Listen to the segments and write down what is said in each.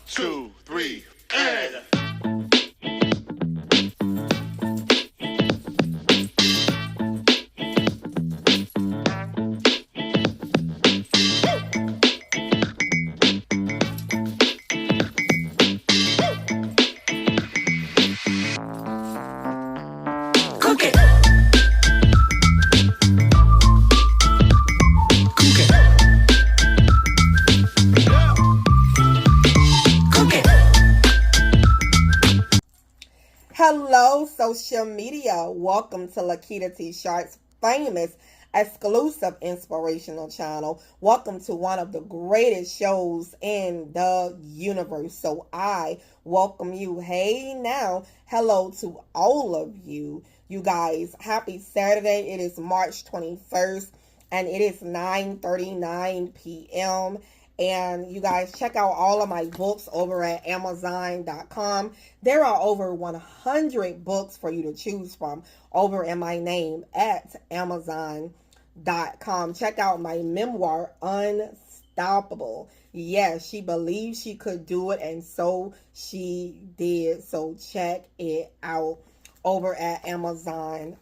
two, three, and. Cook it. Cook it. Cook it. Hello, social media. Welcome to Lakita T. Sharp's famous exclusive inspirational channel. Welcome to one of the greatest shows in the universe. So I welcome you. Hey now, hello to all of you. You guys, happy Saturday. It is March 21st and it is 9:39 p.m. And you guys, check out all of my books over at Amazon.com. There are over 100 books for you to choose from over in my name at Amazon.com. Check out my memoir, Unstoppable. Yes, she believed she could do it, and so she did. So check it out over at Amazon.com.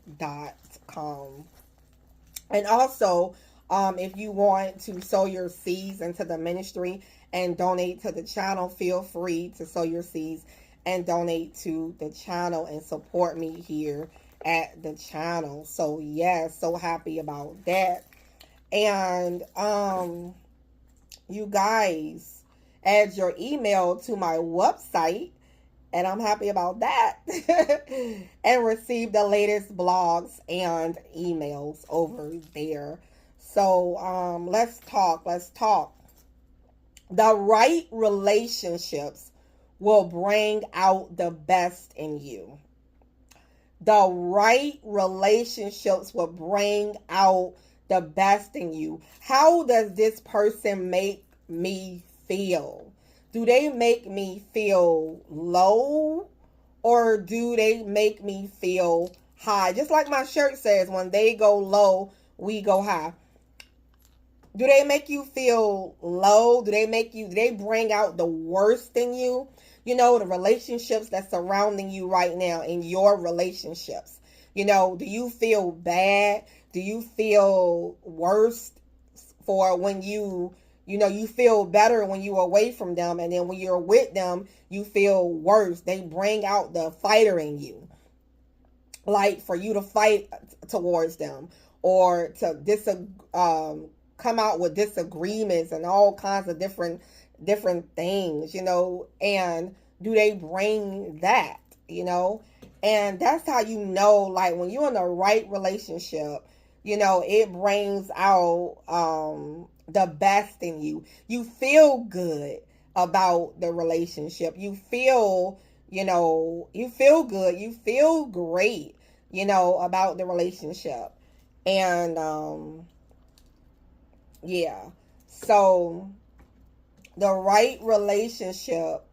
And also, if you want to sow your seeds into the ministry and donate to the channel, feel free to sow your seeds and donate to the channel and support me here at the channel. So yes, so happy about that. And you guys, add your email to my website, and I'm happy about that. And receive the latest blogs and emails over there. So let's talk. The right relationships will bring out the best in you. The right relationships will bring out the best in you. How does this person make me feel? Do they make me feel low, or do they make me feel high? Just like my shirt says, when they go low, we go high. Do they make you feel low? Do they bring out the worst in you? You know, the relationships that's surrounding you right now, in your relationships. You know, do you feel bad? Do you feel worse for when you feel better when you're away from them, and then when you're with them, you feel worse? They bring out the fighter in you. Like, for you to fight towards them, or to come out with disagreements and all kinds of different things, and do they bring that, and that's how you know, like, when you're in the right relationship, it brings out the best in you. You feel good about the relationship. You feel good. You feel great, about the relationship. And yeah. So the right relationship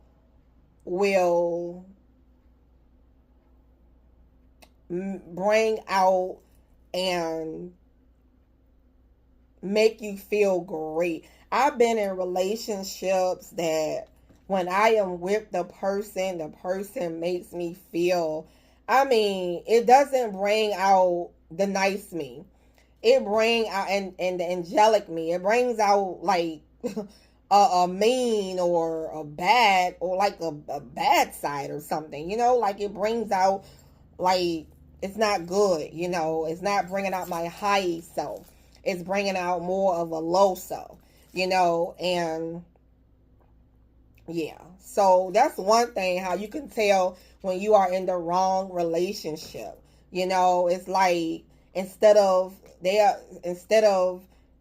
will bring out and make you feel great. I've been in relationships that when I am with the person makes me feel, it doesn't bring out the nice me. It brings out and the angelic me. It brings out like a mean or a bad, or like a bad side or something, like it brings out, like, it's not good, it's not bringing out my high self. It's bringing out more of a low self, and yeah. So that's one thing, how you can tell when you are in the wrong relationship. It's like, instead of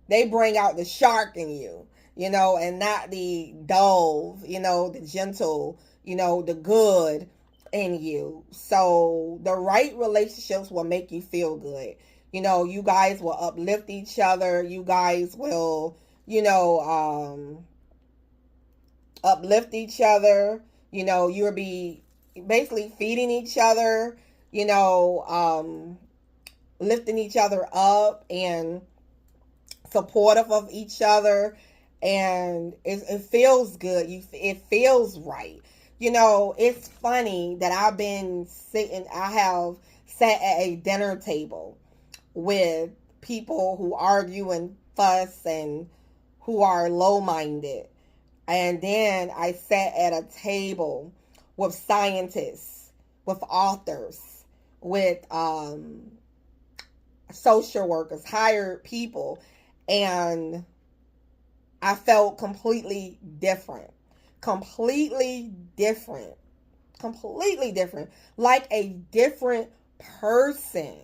they bring out the shark in you, and not the dove, the gentle, the good in you. So the right relationships will make you feel good. You guys will uplift each other. You guys will, uplift each other. You'll be basically feeding each other, lifting each other up and supportive of each other. and it feels good. It feels right. It's funny that I have sat at a dinner table with people who argue and fuss and who are low-minded. And then I sat at a table with scientists, with authors, with social workers, hired people, and I felt completely different. Completely different. Completely different. Like a different person.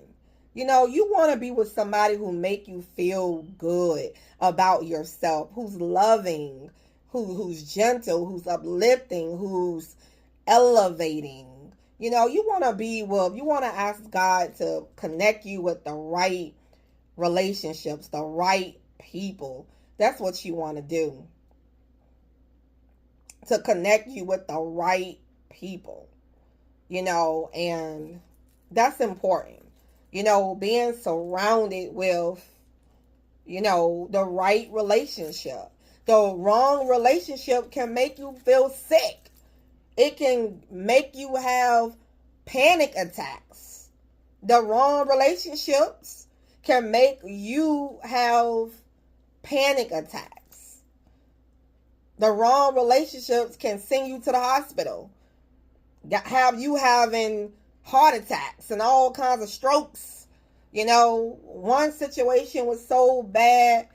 You want to be with somebody who make you feel good about yourself, who's loving, who's gentle, who's uplifting, who's elevating. You want to you want to ask God to connect you with the right relationships, the right people. That's what you want to do. To connect you with the right people. And that's important. Being surrounded with, the right relationship. The wrong relationship can make you feel sick. It can make you have panic attacks. The wrong relationships can make you have panic attacks. The wrong relationships can send you to the hospital. Have you having heart attacks and all kinds of strokes. One situation was so bad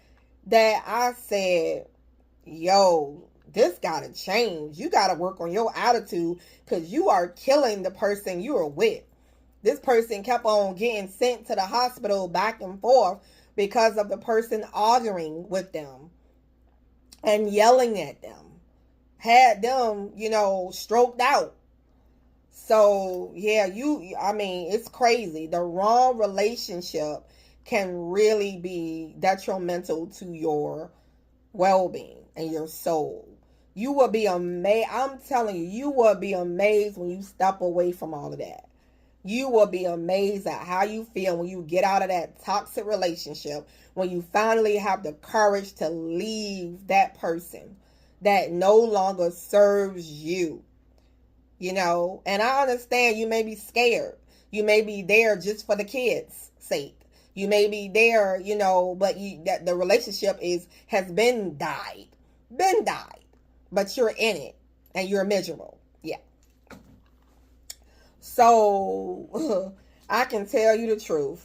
that I said, yo, this gotta change. You gotta work on your attitude because you are killing the person you are with. This person kept on getting sent to the hospital back and forth because of the person arguing with them and yelling at them. Had them, stroked out. So, yeah, it's crazy. The wrong relationship can really be detrimental to your well-being and your soul. You will be amazed. I'm telling you, you will be amazed when you step away from all of that. You will be amazed at how you feel when you get out of that toxic relationship, when you finally have the courage to leave that person that no longer serves you. And I understand you may be scared. You may be there just for the kids' sake. You may be there, but that the relationship has been died, but you're in it and you're miserable. Yeah. So I can tell you the truth.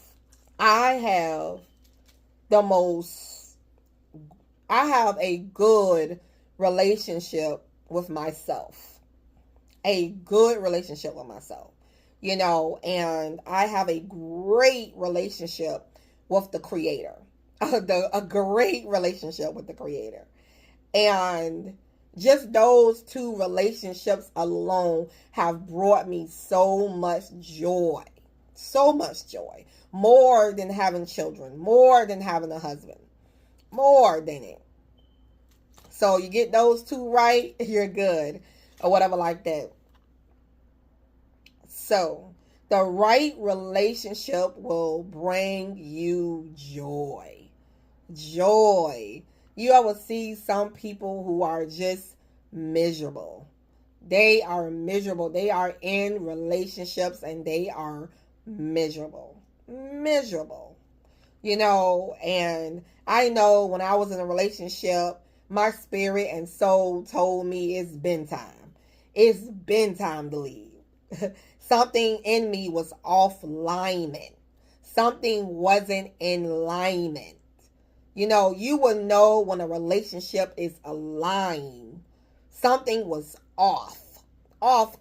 I have a good relationship with myself. A good relationship with myself, and I have a great relationship with the Creator, a great relationship with the Creator, and just those two relationships alone have brought me so much joy, more than having children, more than having a husband, more than it. So you get those two right, you're good. Or whatever like that. So, the right relationship will bring you joy. Joy. You ever see some people who are just miserable? They are miserable. They are in relationships and they are miserable. Miserable. And I know when I was in a relationship, my spirit and soul told me it's been time. It's been time to leave. Something in me was off alignment. Something wasn't in alignment. You will know when a relationship is aligned. Something was off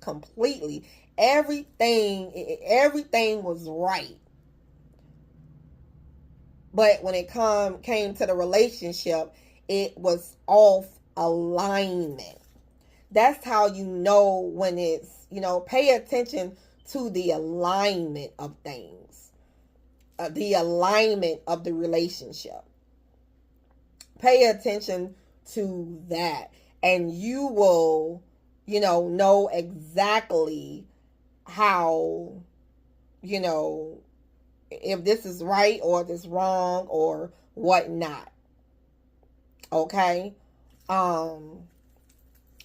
completely. Everything was right. But when it came to the relationship, it was off alignment. That's how you know when it's, pay attention to the alignment of things, the alignment of the relationship. Pay attention to that, and you will, know exactly how, if this is right or if it's wrong or whatnot. Okay? Um,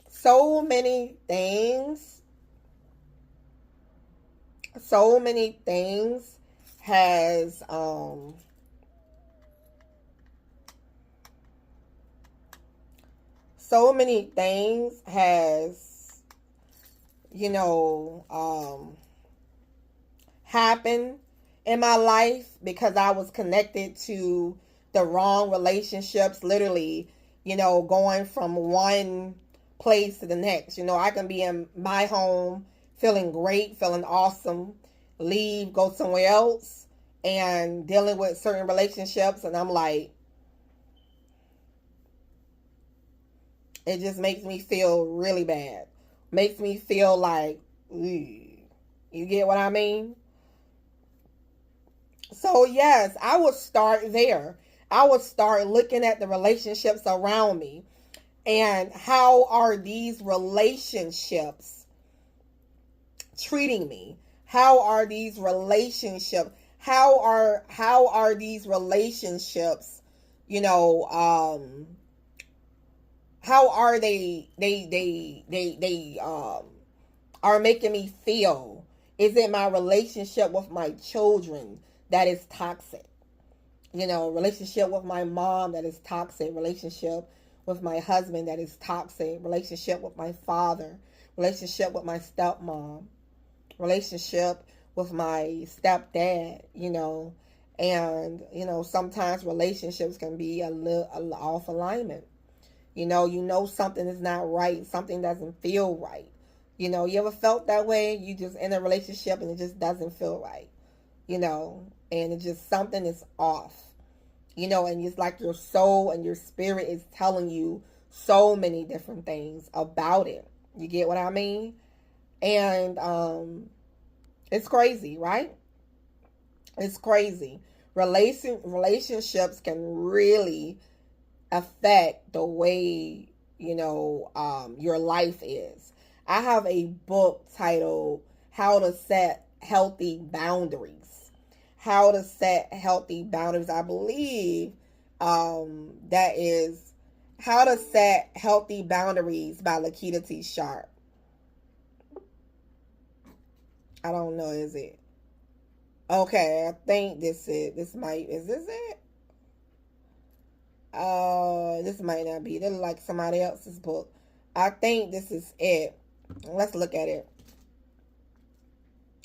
so many things, so many things has, so many things has, you know, happened in my life because I was connected to the wrong relationships, literally, you know, going from one place to the next. You know, I can be in my home feeling great, feeling awesome, leave, go somewhere else, and dealing with certain relationships, and I'm like, it just makes me feel really bad. Makes me feel like, "Ugh." You get what I mean? So, yes, I would start there. I would start looking at the relationships around me and how are these relationships treating me? How are these relationships? How are these relationships, you know, how are they are making me feel? Is it my relationship with my children that is toxic? You know, relationship with my mom that is toxic, relationship with my husband that is toxic, relationship with my father, relationship with my stepmom, relationship with my stepdad, you know. And, you know, sometimes relationships can be a little off alignment. You know something is not right, something doesn't feel right. You know, you ever felt that way? You just in a relationship and it just doesn't feel right, you know, and it just something is off, you know, and it's like your soul and your spirit is telling you so many different things about it. You get what I mean? And it's crazy, right? It's crazy. Relationships can really affect the way, you know, your life is. I have a book titled How to Set Healthy Boundaries. How to Set Healthy Boundaries. I believe that is How to Set Healthy Boundaries by Lakita T. Sharp. I don't know, is it? Okay, I think is this it? This might not be. This is like somebody else's book. I think this is it. Let's look at it.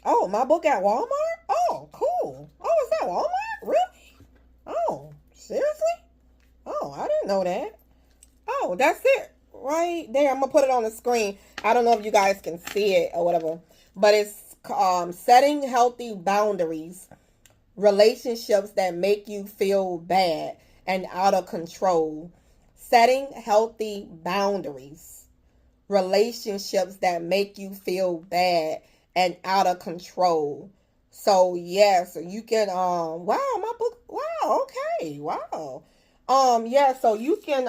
Oh, my book at Walmart? Oh, cool. Oh, is that Walmart? Really? Oh, seriously? Oh, I didn't know that. Oh, that's it. Right there. I'm going to put it on the screen. I don't know if you guys can see it or whatever. But it's Setting Healthy Boundaries, Relationships That Make You Feel Bad and Out of Control. Setting Healthy Boundaries, Relationships That Make You Feel Bad and Out of Control. So yeah, so you can wow, my book, wow, okay, wow. Yeah, so you can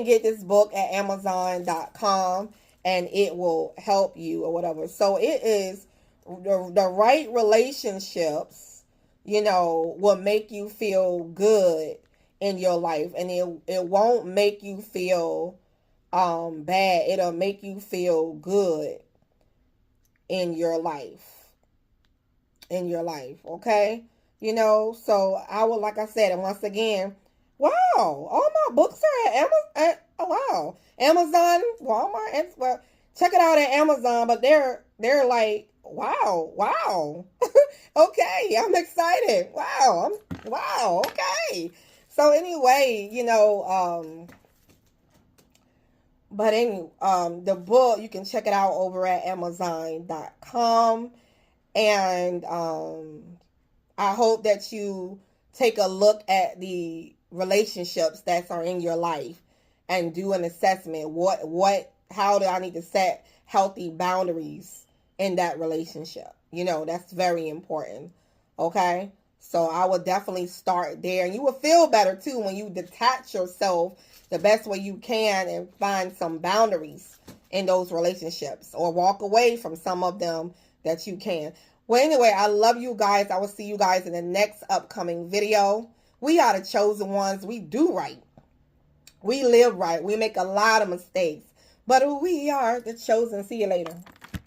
get this book at Amazon.com and it will help you or whatever. So it is the right relationships, you know, will make you feel good in your life, and it won't make you feel bad. It'll make you feel good in your life. In your life, okay? You know, so I would, like I said, and once again, wow, all my books are at Amazon. Oh wow, Amazon, Walmart, and well, check it out at Amazon. But they're like, wow. Okay, I'm excited. Wow. Okay. So anyway, you know, but anyway, the book you can check it out over at Amazon.com, and I hope that you take a look at the relationships that are in your life and do an assessment. How do I need to set healthy boundaries in that relationship? You know, that's very important. Okay. So I would definitely start there, and you will feel better too when you detach yourself the best way you can and find some boundaries in those relationships, or walk away from some of them that you can. Well, anyway, I love you guys. I will see you guys in the next upcoming video. We are the chosen ones. We do right. We live right. We make a lot of mistakes. But we are the chosen. See you later.